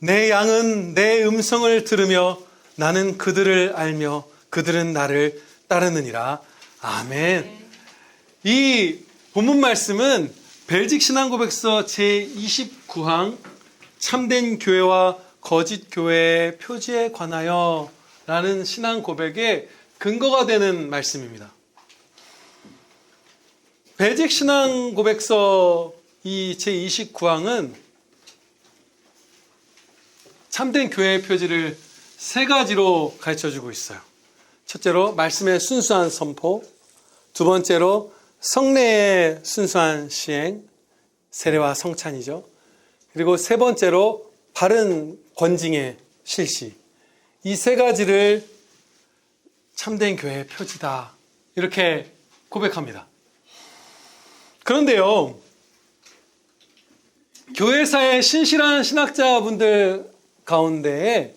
내 양은 내 음성을 들으며 나는 그들을 알며 그들은 나를 따르느니라. 아멘. 이 본문 말씀은 벨직 신앙고백서 제29항 참된 교회와 거짓 교회의 표지에 관하여 라는 신앙고백의 근거가 되는 말씀입니다. 벨직 신앙고백서 이 제29항은 참된 교회의 표지를 세 가지로 가르쳐주고 있어요. 첫째로 말씀의 순수한 선포, 두 번째로 성례의 순수한 시행, 세례와 성찬이죠. 그리고 세 번째로 바른 권징의 실시. 이 세 가지를 참된 교회의 표지다. 이렇게 고백합니다. 그런데요, 교회사의 신실한 신학자분들 가운데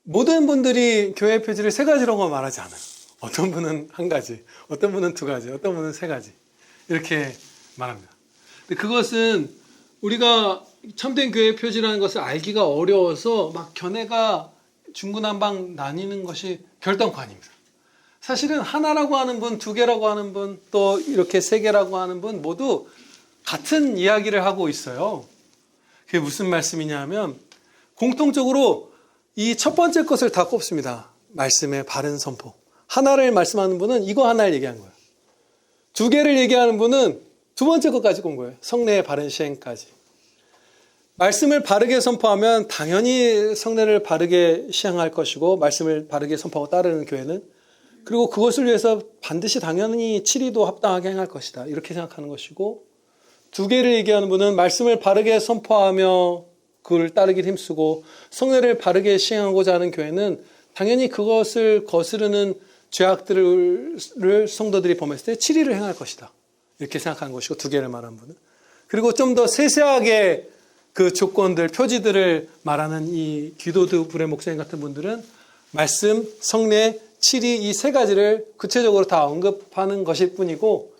모든 분들이 교회 표지를 세 가지라고 말하지 않아요. 어떤 분은 한 가지, 어떤 분은 두 가지, 어떤 분은 세 가지 이렇게 말합니다. 근데 그것은 우리가 참된 교회 표지라는 것을 알기가 어려워서 막 견해가 중구난방 나뉘는 것이 결단관입니다. 사실은 하나라고 하는 분, 두 개라고 하는 분, 또 이렇게 세 개라고 하는 분 모두 같은 이야기를 하고 있어요. 그게 무슨 말씀이냐 하면 공통적으로 이 첫 번째 것을 다 꼽습니다. 말씀의 바른 선포. 하나를 말씀하는 분은 이거 하나를 얘기한 거예요. 두 개를 얘기하는 분은 두 번째 것까지 꼽은 거예요. 성례의 바른 시행까지. 말씀을 바르게 선포하면 당연히 성례를 바르게 시행할 것이고 말씀을 바르게 선포하고 따르는 교회는 그리고 그것을 위해서 반드시 당연히 치리도 합당하게 행할 것이다. 이렇게 생각하는 것이고 두 개를 얘기하는 분은 말씀을 바르게 선포하며 그를 따르길 힘쓰고 성례를 바르게 시행하고자 하는 교회는 당연히 그것을 거스르는 죄악들을 성도들이 범했을 때 치리를 행할 것이다. 이렇게 생각하는 것이고 두 개를 말하는 분은. 그리고 좀 더 세세하게 그 조건들, 표지들을 말하는 이 기도드 불의 목사님 같은 분들은 말씀, 성례, 치리 이 세 가지를 구체적으로 다 언급하는 것일 뿐이고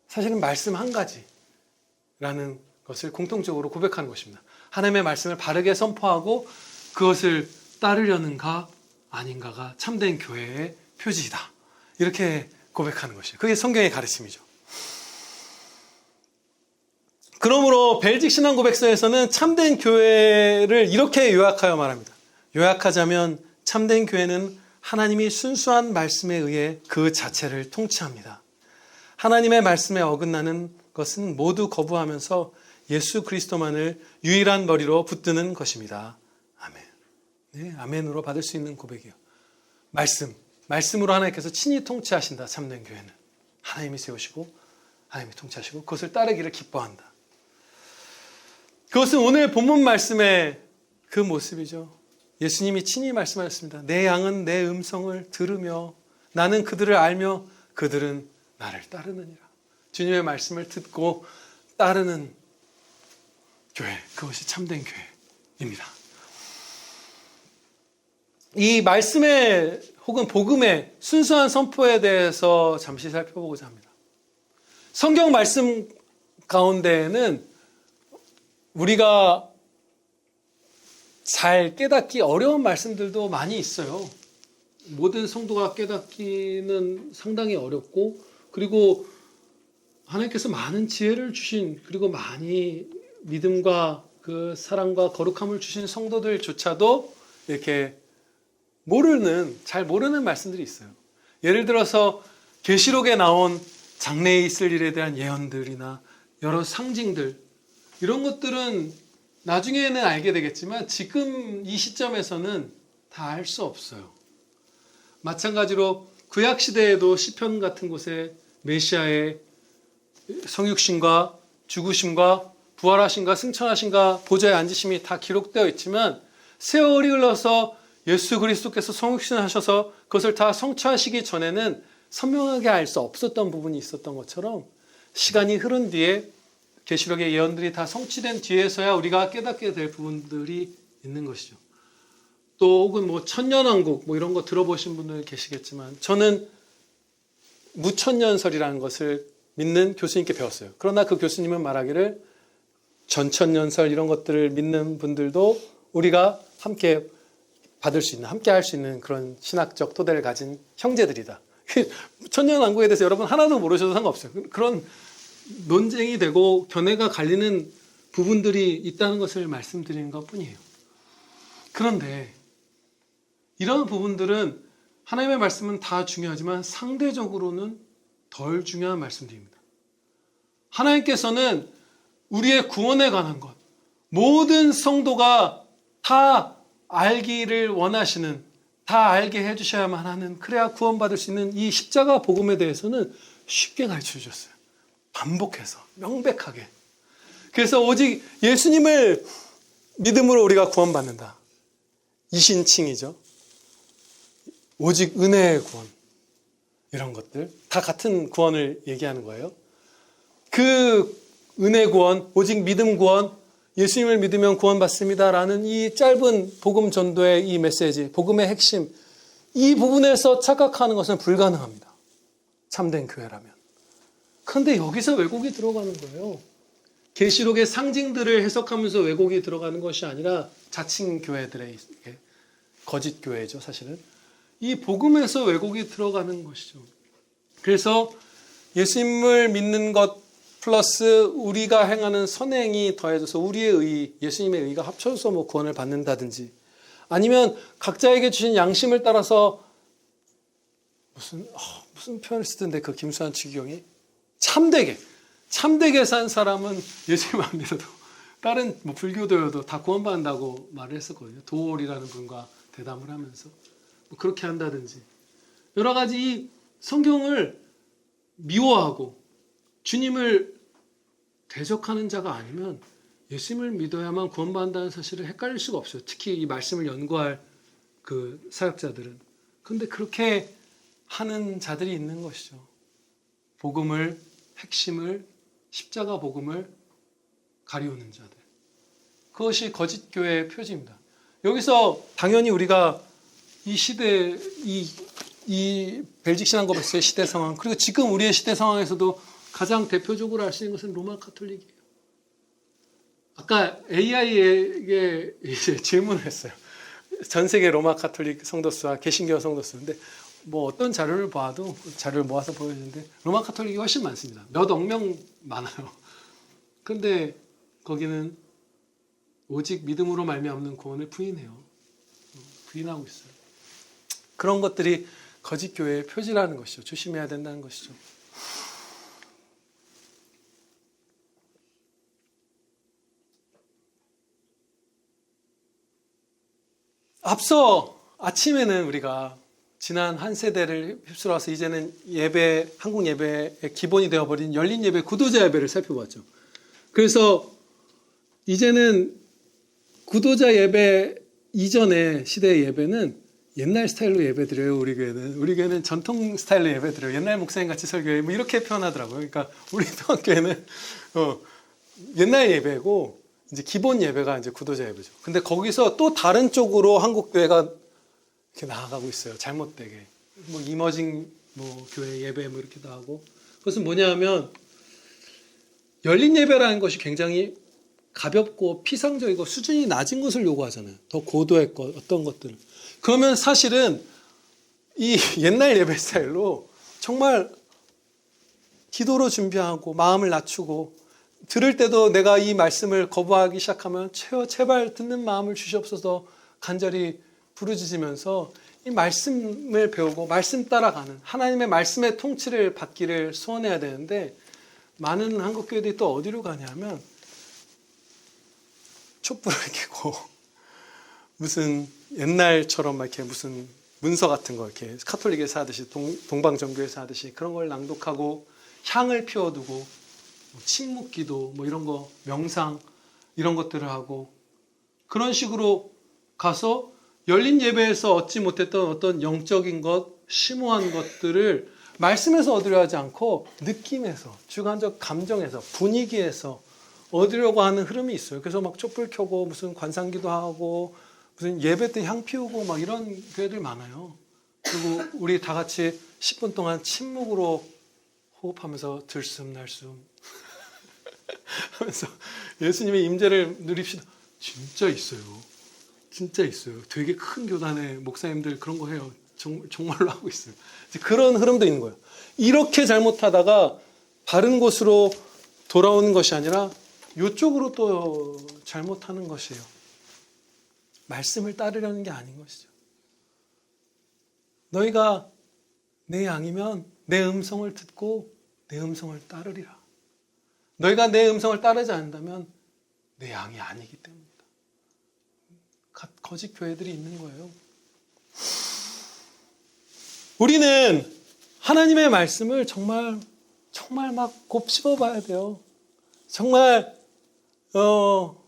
사실은 말씀 한 가지라는 것을 공통적으로 고백하는 것입니다. 하나님의 말씀을 바르게 선포하고 그것을 따르려는가 아닌가가 참된 교회의 표지이다. 이렇게 고백하는 것이에요. 그게 성경의 가르침이죠. 그러므로 벨직 신앙고백서에서는 참된 교회를 이렇게 요약하여 말합니다. 요약하자면 참된 교회는 하나님이 순수한 말씀에 의해 그 자체를 통치합니다. 하나님의 말씀에 어긋나는 것은 모두 거부하면서 예수 그리스도만을 유일한 머리로 붙드는 것입니다. 아멘. 네, 아멘으로 받을 수 있는 고백이요. 말씀으로 하나님께서 친히 통치하신다. 참된 교회는 하나님이 세우시고 하나님이 통치하시고 그것을 따르기를 기뻐한다. 그것은 오늘 본문 말씀의 그 모습이죠. 예수님이 친히 말씀하셨습니다. 내 양은 내 음성을 들으며 나는 그들을 알며 그들은 나를 따르느니라. 주님의 말씀을 듣고 따르는 교회, 그것이 참된 교회입니다. 이 말씀의 혹은 복음의 순수한 선포에 대해서 잠시 살펴보고자 합니다. 성경 말씀 가운데에는 우리가 잘 깨닫기 어려운 말씀들도 많이 있어요. 모든 성도가 깨닫기는 상당히 어렵고 그리고 하나님께서 많은 지혜를 주신 그리고 많이 믿음과 그 사랑과 거룩함을 주신 성도들조차도 이렇게 잘 모르는 말씀들이 있어요. 예를 들어서 계시록에 나온 장래에 있을 일에 대한 예언들이나 여러 상징들 이런 것들은 나중에는 알게 되겠지만 지금 이 시점에서는 다 알 수 없어요. 마찬가지로 구약시대에도 시편 같은 곳에 메시아의 성육신과 죽으심과 부활하심과 승천하심과 보좌에 앉으심이 다 기록되어 있지만 세월이 흘러서 예수 그리스도께서 성육신하셔서 그것을 다 성취하시기 전에는 선명하게 알 수 없었던 부분이 있었던 것처럼 시간이 흐른 뒤에 계시록의 예언들이 다 성취된 뒤에서야 우리가 깨닫게 될 부분들이 있는 것이죠. 또 혹은 천년왕국 이런 거 들어보신 분들 계시겠지만 저는 무천년설이라는 것을 믿는 교수님께 배웠어요. 그러나 그 교수님은 말하기를 전천년설 이런 것들을 믿는 분들도 우리가 함께 받을 수 있는, 함께 할 수 있는 그런 신학적 토대를 가진 형제들이다. 천년왕국에 대해서 여러분 하나도 모르셔도 상관없어요. 그런 논쟁이 되고 견해가 갈리는 부분들이 있다는 것을 말씀드리는 것 뿐이에요. 그런데 이런 부분들은 하나님의 말씀은 다 중요하지만 상대적으로는 덜 중요한 말씀들입니다. 하나님께서는 우리의 구원에 관한 것, 모든 성도가 다 알기를 원하시는, 다 알게 해주셔야만 하는, 그래야 구원받을 수 있는 이 십자가 복음에 대해서는 쉽게 가르쳐 주셨어요. 반복해서, 명백하게. 그래서 오직 예수님을 믿음으로 우리가 구원받는다. 이신칭이죠. 오직 은혜의 구원. 이런 것들. 다 같은 구원을 얘기하는 거예요. 그 은혜 구원, 오직 믿음 구원, 예수님을 믿으면 구원받습니다. 라는 이 짧은 복음 전도의 이 메시지, 복음의 핵심, 이 부분에서 착각하는 것은 불가능합니다. 참된 교회라면. 그런데 여기서 왜곡이 들어가는 거예요. 계시록의 상징들을 해석하면서 왜곡이 들어가는 것이 아니라 자칭 교회들의 거짓 교회죠, 사실은. 이 복음에서 왜곡이 들어가는 것이죠. 그래서 예수님을 믿는 것 플러스 우리가 행하는 선행이 더해져서 우리의 의, 예수님의 의가 합쳐져서 뭐 구원을 받는다든지, 아니면 각자에게 주신 양심을 따라서 무슨 표현을 쓰던데 그 김수환 추기경이 참되게 산 사람은 예수님 안 믿어도 다른 뭐 불교도여도 다 구원받는다고 말을 했었거든요. 도올이라는 분과 대담을 하면서 뭐 그렇게 한다든지, 여러 가지 이 성경을 미워하고 주님을 대적하는 자가 아니면 예수님을 믿어야만 구원받는다는 사실을 헷갈릴 수가 없어요. 특히 이 말씀을 연구할 그 사역자들은. 그런데 그렇게 하는 자들이 있는 것이죠. 복음을, 핵심을, 십자가 복음을 가리우는 자들. 그것이 거짓 교회의 표지입니다. 여기서 당연히 우리가 이 시대, 이 벨직 신앙고백서의 시대 상황, 그리고 지금 우리의 시대 상황에서도 가장 대표적으로 알 수 있는 것은 로마 카톨릭이에요. 아까 AI에게 이제 질문을 했어요. 전 세계 로마 카톨릭 성도수와 개신교 성도수인데 뭐 어떤 자료를 봐도 자료를 모아서 보여주는데 로마 카톨릭이 훨씬 많습니다. 몇 억 명 많아요. 그런데 거기는 오직 믿음으로 말미암는 구원을 부인해요. 부인하고 있어요. 그런 것들이 거짓 교회의 표지라는 것이죠. 조심해야 된다는 것이죠. 앞서 아침에는 우리가 지난 한 세대를 휩쓸어서 이제는 예배, 한국 예배의 기본이 되어버린 열린 예배, 구도자 예배를 살펴봤죠. 그래서 이제는 구도자 예배 이전의 시대의 예배는 옛날 스타일로 예배드려요. 우리 교회는 전통 스타일로 예배드려요. 옛날 목사님 같이 설교해. 뭐 이렇게 표현하더라고요. 그러니까 우리 교회는 옛날 예배고 이제 기본 예배가 이제 구도자 예배죠. 근데 거기서 또 다른 쪽으로 한국 교회가 이렇게 나아가고 있어요. 잘못되게. 뭐 이머징 뭐 교회 예배 뭐 이렇게도 하고. 그것은 뭐냐면 열린 예배라는 것이 굉장히 가볍고 피상적이고 수준이 낮은 것을 요구하잖아요. 더 고도의 것, 어떤 것들을. 그러면 사실은 이 옛날 예배 스타일로 정말 기도로 준비하고 마음을 낮추고 들을 때도 내가 이 말씀을 거부하기 시작하면 제발 듣는 마음을 주시옵소서 간절히 부르짖으면서 이 말씀을 배우고 말씀 따라가는 하나님의 말씀의 통치를 받기를 소원해야 되는데 많은 한국 교회들이 또 어디로 가냐면 촛불을 켜고 무슨 옛날처럼 막 이렇게 무슨 문서 같은 거 이렇게 카톨릭에서 하듯이 동방정교에서 하듯이 그런 걸 낭독하고 향을 피워두고 침묵기도 뭐 이런 거 명상 이런 것들을 하고 그런 식으로 가서 열린 예배에서 얻지 못했던 어떤 영적인 것, 심오한 것들을 말씀에서 얻으려 하지 않고 느낌에서, 주관적 감정에서, 분위기에서 얻으려고 하는 흐름이 있어요. 그래서 막 촛불 켜고 무슨 관상기도 하고 무슨 예배 때 향 피우고 막 이런 교회들 많아요. 그리고 우리 다 같이 10분 동안 침묵으로 호흡하면서 들숨날숨 하면서 예수님의 임재를 누립시다. 진짜 있어요. 진짜 있어요. 되게 큰 교단의 목사님들 그런 거 해요. 정말로 하고 있어요. 그런 흐름도 있는 거예요. 이렇게 잘못하다가 바른 곳으로 돌아오는 것이 아니라 이쪽으로 또 잘못하는 것이에요. 말씀을 따르려는 게 아닌 것이죠. 너희가 내 양이면 내 음성을 듣고 내 음성을 따르리라. 너희가 내 음성을 따르지 않는다면 내 양이 아니기 때문이다. 거짓 교회들이 있는 거예요. 우리는 하나님의 말씀을 정말 막 곱씹어 봐야 돼요. 정말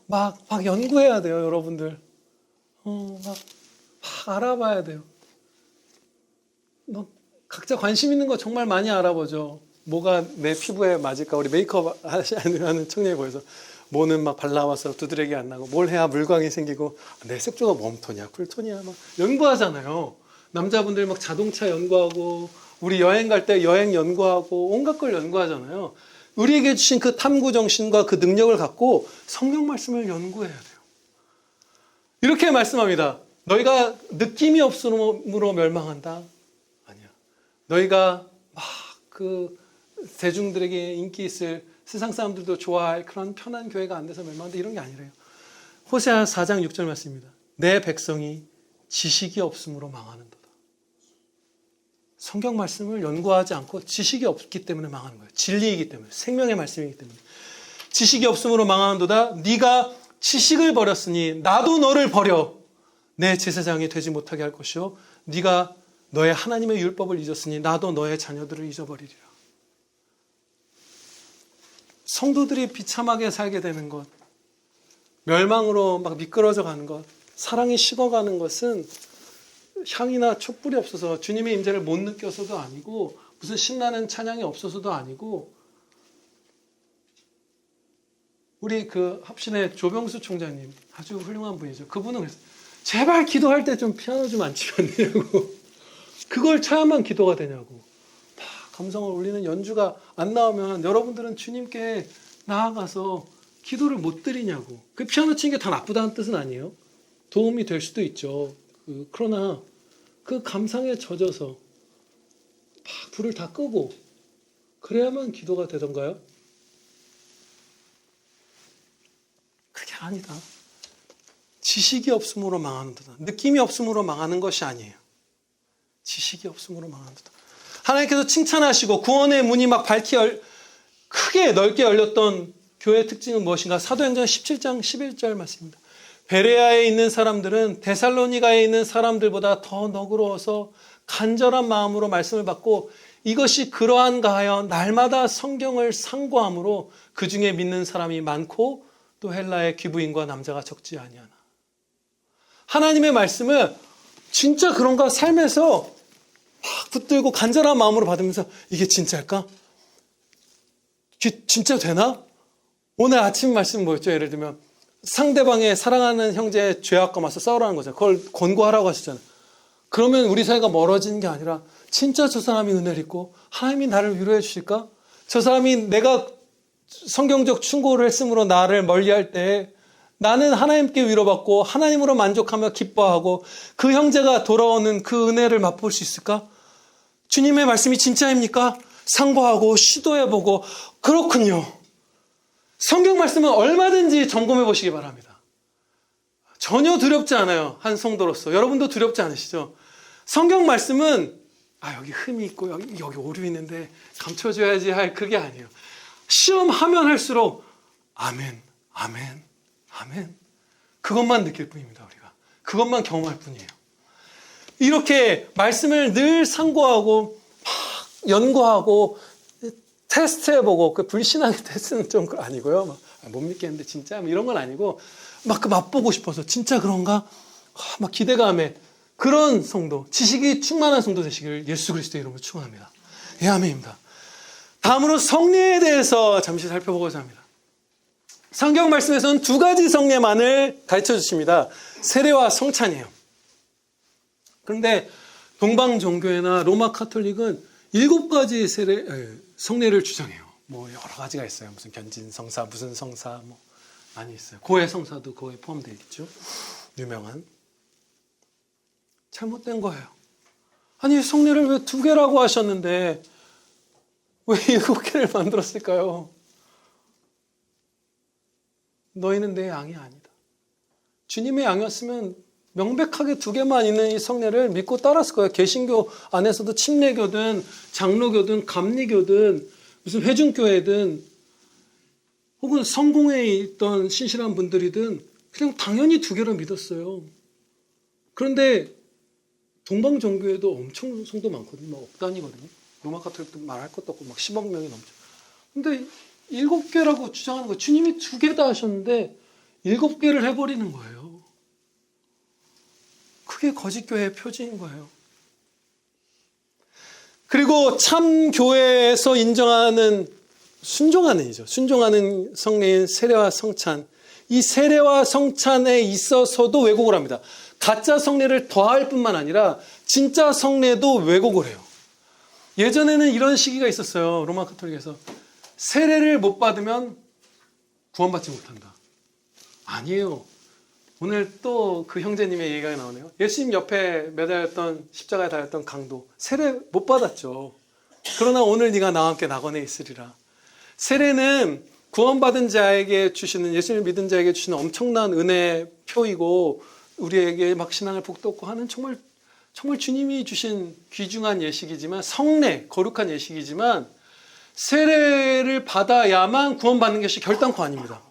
막 연구해야 돼요, 여러분들. 막 알아봐야 돼요. 각자 관심 있는 거 정말 많이 알아보죠. 뭐가 내 피부에 맞을까? 우리 메이크업 하는 청년이 보여서 뭐는 막 발라와서 두드러기 안 나고 뭘 해야 물광이 생기고 내 색조가 웜톤이야, 쿨톤이야 막 연구하잖아요. 남자분들 막 자동차 연구하고 우리 여행 갈 때 여행 연구하고 온갖 걸 연구하잖아요. 우리에게 주신 그 탐구 정신과 그 능력을 갖고 성경 말씀을 연구해야 돼요. 이렇게 말씀합니다. 너희가 느낌이 없음으로 멸망한다. 아니야. 너희가 막 그 대중들에게 인기 있을 세상 사람들도 좋아할 그런 편한 교회가 안 돼서 멸망한다. 이런 게 아니래요. 호세아 4장 6절 말씀입니다. 내 백성이 지식이 없음으로 망하는도다. 성경 말씀을 연구하지 않고 지식이 없기 때문에 망하는 거예요. 진리이기 때문에, 생명의 말씀이기 때문에. 지식이 없음으로 망하는도다. 네가 지식을 버렸으니 나도 너를 버려 내 제사장이 되지 못하게 할 것이요 네가 너의 하나님의 율법을 잊었으니 나도 너의 자녀들을 잊어버리리라. 성도들이 비참하게 살게 되는 것, 멸망으로 막 미끄러져 가는 것, 사랑이 식어가는 것은 향이나 촛불이 없어서 주님의 임재를 못 느껴서도 아니고 무슨 신나는 찬양이 없어서도 아니고 우리 그 합신의 조병수 총장님 아주 훌륭한 분이죠. 그분은 그랬어요. 제발 기도할 때 좀 피아노 좀 안 치면 안 되냐고. 그걸 쳐야만 기도가 되냐고. 막 감성을 울리는 연주가 안 나오면 여러분들은 주님께 나아가서 기도를 못 드리냐고. 그 피아노 치는 게 다 나쁘다는 뜻은 아니에요. 도움이 될 수도 있죠. 그러나 그 감상에 젖어서 막 불을 다 끄고 그래야만 기도가 되던가요? 그게 아니다. 지식이 없음으로 망하는도다. 느낌이 없음으로 망하는 것이 아니에요. 지식이 없음으로 망하는도다. 하나님께서 칭찬하시고 구원의 문이 막 크게 넓게 열렸던 교회의 특징은 무엇인가? 사도행전 17장 11절 말씀입니다. 베레아에 있는 사람들은 데살로니가에 있는 사람들보다 더 너그러워서 간절한 마음으로 말씀을 받고 이것이 그러한가 하여 날마다 성경을 상고함으로 그 중에 믿는 사람이 많고 또 헬라의 귀부인과 남자가 적지 아니하나. 하나님의 말씀을 진짜 그런가 삶에서 막 붙들고 간절한 마음으로 받으면서 이게 진짜일까? 이게 진짜 되나? 오늘 아침 말씀 뭐였죠? 예를 들면 상대방의 사랑하는 형제의 죄악과 맞서 싸우라는 거죠. 그걸 권고하라고 하시잖아요. 그러면 우리 사이가 멀어지는 게 아니라 진짜 저 사람이 은혜를 입고 하나님이 나를 위로해 주실까? 저 사람이 내가 성경적 충고를 했으므로 나를 멀리할 때 나는 하나님께 위로받고 하나님으로 만족하며 기뻐하고 그 형제가 돌아오는 그 은혜를 맛볼 수 있을까? 주님의 말씀이 진짜입니까? 상고하고 시도해보고 그렇군요. 성경 말씀은 얼마든지 점검해 보시기 바랍니다. 전혀 두렵지 않아요. 한 성도로서. 여러분도 두렵지 않으시죠? 성경 말씀은 여기 흠이 있고 여기 오류 있는데 감춰줘야지 할 그게 아니에요. 시험하면 할수록 아멘, 아멘, 아멘. 그것만 느낄 뿐입니다. 우리가. 그것만 경험할 뿐이에요. 이렇게 말씀을 늘 상고하고 막 연구하고 테스트해보고 그 불신앙의 테스트는 좀 아니고요. 못 믿겠는데 진짜 이런 건 아니고 막 그 맛보고 싶어서 진짜 그런가? 막 기대감에 그런 성도, 지식이 충만한 성도 되시기를 예수 그리스도의 이름으로 축원합니다. 예, 아멘입니다. 다음으로 성례에 대해서 잠시 살펴보고자 합니다. 성경 말씀에서는 두 가지 성례만을 가르쳐 주십니다. 세례와 성찬이에요. 그런데 동방 종교회나 로마 카톨릭은 7가지 성례를 주장해요. 뭐 여러 가지가 있어요. 무슨 변진 성사, 무슨 성사, 뭐 많이 있어요. 고해 성사도 그거에 포함되어 있죠. 유명한. 잘못된 거예요. 아니 성례를 왜 2개라고 하셨는데 왜 7개를 만들었을까요? 너희는 내 양이 아니다. 주님의 양이었으면 명백하게 2개만 있는 이 성례를 믿고 따랐을 거예요. 개신교 안에서도 침례교든 장로교든 감리교든 무슨 회중교회든 혹은 성공회에 있던 신실한 분들이든 그냥 당연히 2개로 믿었어요. 그런데 동방종교에도 엄청 성도 많거든요. 막 억단이거든요. 로마 가톨릭도 말할 것도 없고 막 10억 명이 넘죠. 근데 7개라고 주장하는 거예요. 주님이 2개다 하셨는데 7개를 해버리는 거예요. 그게 거짓교회의 표지인 거예요. 그리고 참 교회에서 인정하는 순종하는 성례인 세례와 성찬. 이 세례와 성찬에 있어서도 왜곡을 합니다. 가짜 성례를 더할 뿐만 아니라 진짜 성례도 왜곡을 해요. 예전에는 이런 시기가 있었어요. 로마 가톨릭에서. 세례를 못 받으면 구원받지 못한다. 아니에요. 오늘 또 그 형제님의 얘기가 나오네요. 예수님 옆에 매달렸던 십자가에 달렸던 강도. 세례 못 받았죠. 그러나 오늘 네가 나와 함께 낙원에 있으리라. 세례는 구원받은 자에게 주시는, 예수님을 믿은 자에게 주시는 엄청난 은혜의 표이고 우리에게 막 신앙을 북돋고 하는 정말 주님이 주신 귀중한 예식이지만, 성례, 거룩한 예식이지만 세례를 받아야만 구원받는 것이 결단코 아닙니다.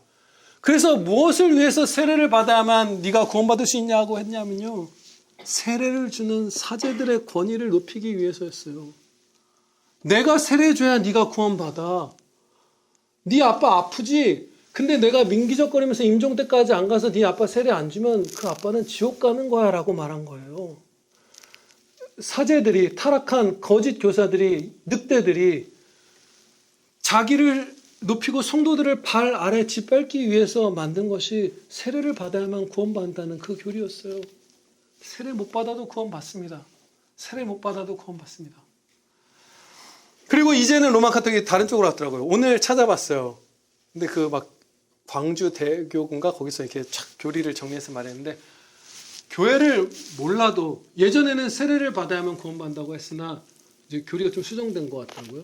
그래서 무엇을 위해서 세례를 받아야만 네가 구원받을 수 있냐고 했냐면요, 세례를 주는 사제들의 권위를 높이기 위해서였어요. 내가 세례해줘야 네가 구원받아. 네 아빠 아프지? 근데 내가 민기적거리면서 임종 때까지 안 가서 네 아빠 세례 안 주면 그 아빠는 지옥 가는 거야 라고 말한 거예요. 사제들이, 타락한 거짓 교사들이, 늑대들이 자기를 높이고 성도들을 발 아래 짓밟기 위해서 만든 것이 세례를 받아야만 구원받는다는 그 교리였어요. 세례 못 받아도 구원받습니다. 세례 못 받아도 구원받습니다. 그리고 이제는 로마 카톨릭이 다른 쪽으로 왔더라고요. 오늘 찾아봤어요. 근데 그 막 광주 대교군가 거기서 이렇게 착 교리를 정리해서 말했는데, 교회를 몰라도 예전에는 세례를 받아야만 구원받는다고 했으나 이제 교리가 좀 수정된 것 같더라고요.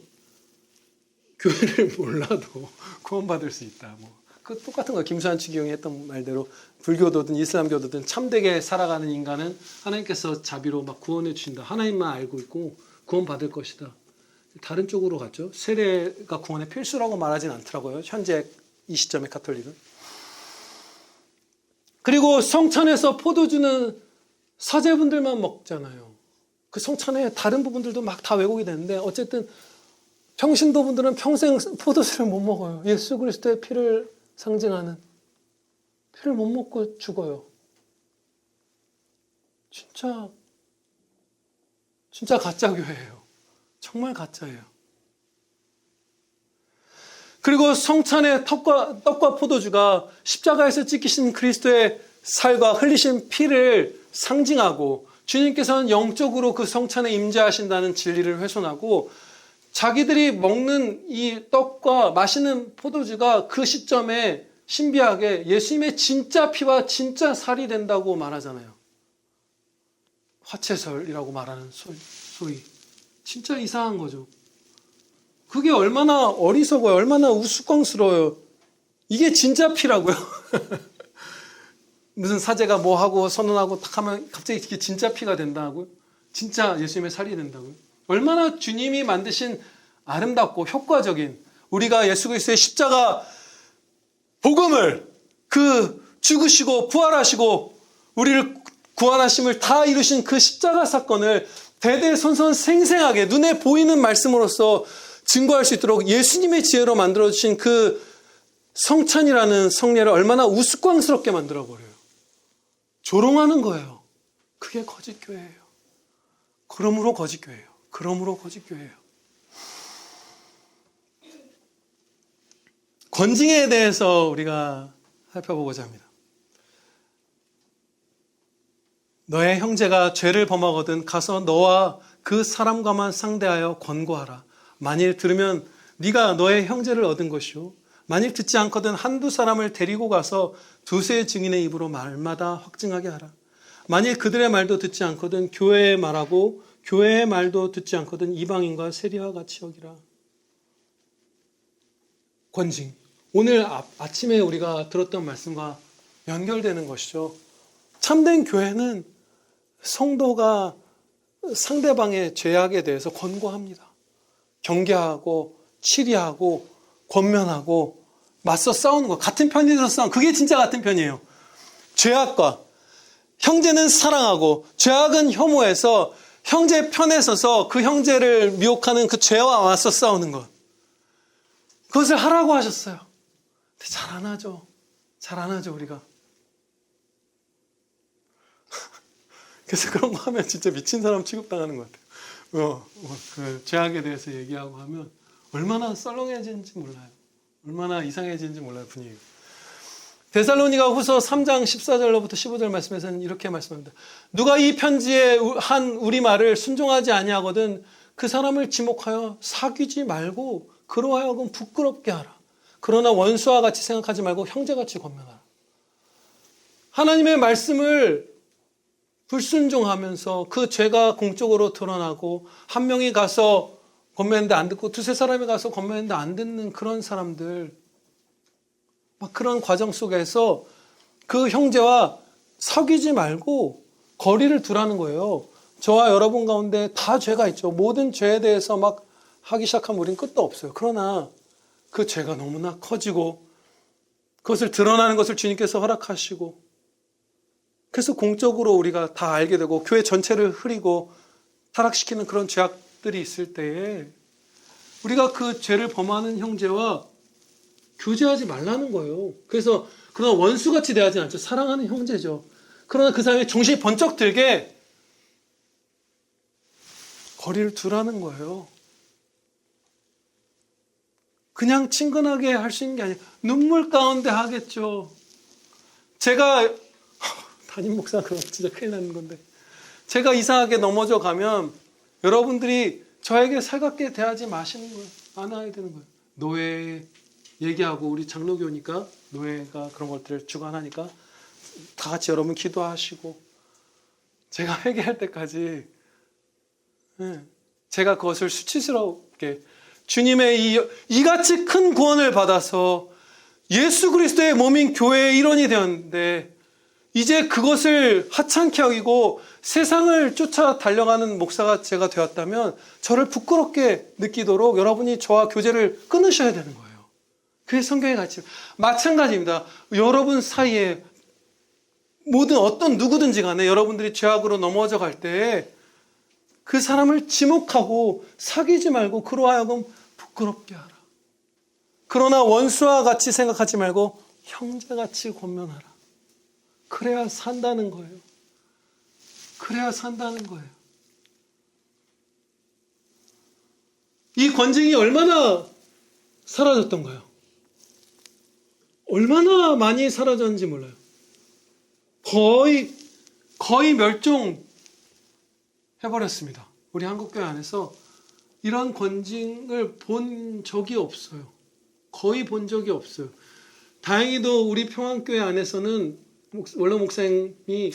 교회를 몰라도 구원받을 수 있다. 그 똑같은 거 김수환 추기경이 했던 말대로 불교도든 이슬람교도든 참되게 살아가는 인간은 하나님께서 자비로 막 구원해 주신다. 하나님만 알고 있고 구원받을 것이다. 다른 쪽으로 갔죠. 세례가 구원의 필수라고 말하진 않더라고요. 현재 이 시점의 가톨릭은. 그리고 성찬에서 포도주는 사제분들만 먹잖아요. 그 성찬의 다른 부분들도 막 다 왜곡이 되는데, 어쨌든 평신도분들은 평생 포도주를 못 먹어요. 예수 그리스도의 피를 상징하는 피를 못 먹고 죽어요. 진짜 가짜 교회예요. 정말 가짜예요. 그리고 성찬의 떡과 포도주가 십자가에서 찢기신 그리스도의 살과 흘리신 피를 상징하고, 주님께서는 영적으로 그 성찬에 임재하신다는 진리를 훼손하고, 자기들이 먹는 이 떡과 마시는 포도주가 그 시점에 신비하게 예수님의 진짜 피와 진짜 살이 된다고 말하잖아요. 화채설이라고 말하는 소위. 진짜 이상한 거죠. 그게 얼마나 어리석어요. 얼마나 우스꽝스러워요. 이게 진짜 피라고요. 무슨 사제가 뭐 하고 선언하고 탁 하면 갑자기 이게 진짜 피가 된다고요? 진짜 예수님의 살이 된다고요? 얼마나 주님이 만드신 아름답고 효과적인, 우리가 예수 그리스도의 십자가 복음을, 그 죽으시고 부활하시고 우리를 구원하심을 다 이루신 그 십자가 사건을 대대손손 생생하게 눈에 보이는 말씀으로써 증거할 수 있도록 예수님의 지혜로 만들어주신 그 성찬이라는 성례를 얼마나 우스꽝스럽게 만들어버려요. 조롱하는 거예요. 그게 거짓교회예요. 그러므로 거짓교회예요. 권징에 대해서 우리가 살펴보고자 합니다. 너의 형제가 죄를 범하거든 가서 너와 그 사람과만 상대하여 권고하라. 만일 들으면 네가 너의 형제를 얻은 것이요, 만일 듣지 않거든 한두 사람을 데리고 가서 두세 증인의 입으로 말마다 확증하게 하라. 만일 그들의 말도 듣지 않거든 교회의 말하고 교회의 말도 듣지 않거든 이방인과 세리와 같이 여기라. 권징. 오늘 아침에 우리가 들었던 말씀과 연결되는 것이죠. 참된 교회는 성도가 상대방의 죄악에 대해서 권고합니다. 경계하고 치리하고 권면하고 맞서 싸우는 것. 같은 편에서 싸우는 그게 진짜 같은 편이에요. 죄악과 형제는 사랑하고 죄악은 혐오해서 형제 편에 서서 그 형제를 미혹하는 그 죄와 맞서 싸우는 것. 그것을 하라고 하셨어요. 근데 잘 안 하죠. 잘 안 하죠, 우리가. 그래서 그런 거 하면 진짜 미친 사람 취급당하는 것 같아요. 그 죄악에 대해서 얘기하고 하면 얼마나 썰렁해지는지 몰라요. 얼마나 이상해지는지 몰라요, 분위기가. 데살로니가 후서 3장 14절로부터 15절 말씀에서는 이렇게 말씀합니다. 누가 이 편지에 한 우리 말을 순종하지 아니하거든 그 사람을 지목하여 사귀지 말고 그로 하여금 부끄럽게 하라. 그러나 원수와 같이 생각하지 말고 형제같이 권면하라. 하나님의 말씀을 불순종하면서 그 죄가 공적으로 드러나고 한 명이 가서 권면했는데 안 듣고 두세 사람이 가서 권면했는데 안 듣는 그런 사람들, 막 그런 과정 속에서 그 형제와 사귀지 말고 거리를 두라는 거예요. 저와 여러분 가운데 다 죄가 있죠. 모든 죄에 대해서 막 하기 시작하면 우린 끝도 없어요. 그러나 그 죄가 너무나 커지고 그것을 드러나는 것을 주님께서 허락하시고 그래서 공적으로 우리가 다 알게 되고 교회 전체를 흐리고 타락시키는 그런 죄악들이 있을 때에 우리가 그 죄를 범하는 형제와 교제하지 말라는 거예요. 그래서 그러나 원수같이 대하지 않죠. 사랑하는 형제죠. 그러나 그 사람이 정신이 번쩍 들게 거리를 두라는 거예요. 그냥 친근하게 할 수 있는 게 아니에요. 눈물 가운데 하겠죠. 제가 담임 목사 그럼 진짜 큰일 나는 건데 제가 이상하게 넘어져 가면 여러분들이 저에게 살갑게 대하지 마시는 거예요. 안아야 되는 거예요. 노예 얘기하고 우리 장로교니까 노예가 그런 것들을 주관하니까 다 같이 여러분 기도하시고 제가 회개할 때까지 제가 그것을 수치스럽게 주님의 이같이 큰 구원을 받아서 예수 그리스도의 몸인 교회의 일원이 되었는데 이제 그것을 하찮게 여기고 세상을 쫓아 달려가는 목사가 제가 되었다면 저를 부끄럽게 느끼도록 여러분이 저와 교제를 끊으셔야 되는 거예요. 그게 성경의 가치. 마찬가지입니다. 여러분 사이에 모든 어떤 누구든지 간에 여러분들이 죄악으로 넘어져 갈 때 그 사람을 지목하고 사귀지 말고 그로 하여금 부끄럽게 하라. 그러나 원수와 같이 생각하지 말고 형제같이 권면하라. 그래야 산다는 거예요. 그래야 산다는 거예요. 이 권징이 얼마나 사라졌던가요? 얼마나 많이 사라졌는지 몰라요. 거의 멸종해버렸습니다. 우리 한국교회 안에서 이런 권징을 본 적이 없어요. 거의 본 적이 없어요. 다행히도 우리 평안교회 안에서는 원로 목사님이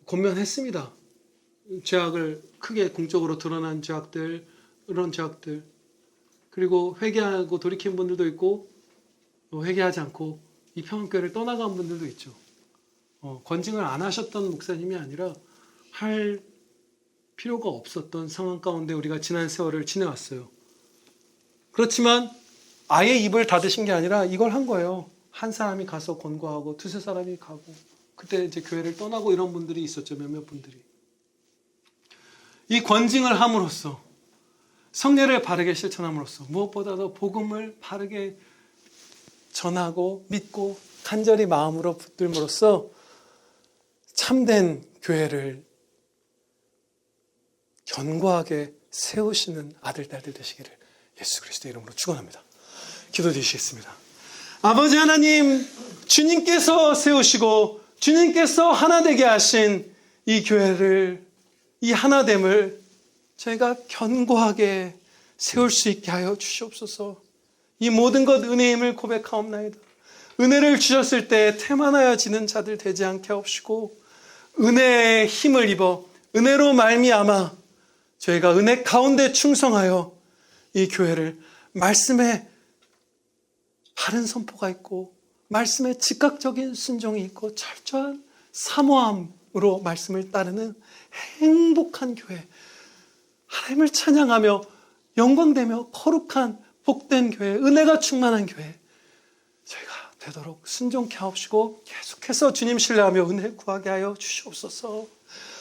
권면했습니다. 죄악을 크게 공적으로 드러난 죄악들, 이런 죄악들. 그리고 회개하고 돌이킨 분들도 있고 회개하지 않고 이 평안교회를 떠나간 분들도 있죠. 권징을 안 하셨던 목사님이 아니라 할 필요가 없었던 상황 가운데 우리가 지난 세월을 지내왔어요. 그렇지만 아예 입을 닫으신 게 아니라 이걸 한 거예요. 한 사람이 가서 권고하고 두세 사람이 가고 그때 이제 교회를 떠나고 이런 분들이 있었죠. 몇몇 분들이. 이 권징을 함으로써 성례를 바르게 실천함으로써 무엇보다도 복음을 바르게 전하고 믿고 간절히 마음으로 붙들므로써 참된 교회를 견고하게 세우시는 아들, 딸들 되시기를 예수 그리스도의 이름으로 축원합니다. 기도드리시겠습니다. 아버지 하나님, 주님께서 세우시고 주님께서 하나 되게 하신 이 교회를, 이 하나됨을 저희가 견고하게 세울 수 있게 하여 주시옵소서. 이 모든 것 은혜임을 고백하옵나이다. 은혜를 주셨을 때 태만하여 지는 자들 되지 않게 하옵시고 은혜의 힘을 입어 은혜로 말미암아 저희가 은혜 가운데 충성하여 이 교회를 말씀에 바른 선포가 있고 말씀에 즉각적인 순종이 있고 철저한 사모함으로 말씀을 따르는 행복한 교회, 하나님을 찬양하며 영광되며 거룩한 복된 교회, 은혜가 충만한 교회 저희가 되도록 순종케 하옵시고 계속해서 주님 신뢰하며 은혜 구하게 하여 주시옵소서.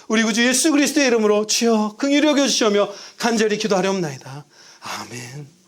우리 구주 예수 그리스도의 이름으로 주여 긍휼히 여겨 주시오며 간절히 기도하려옵나이다. 아멘.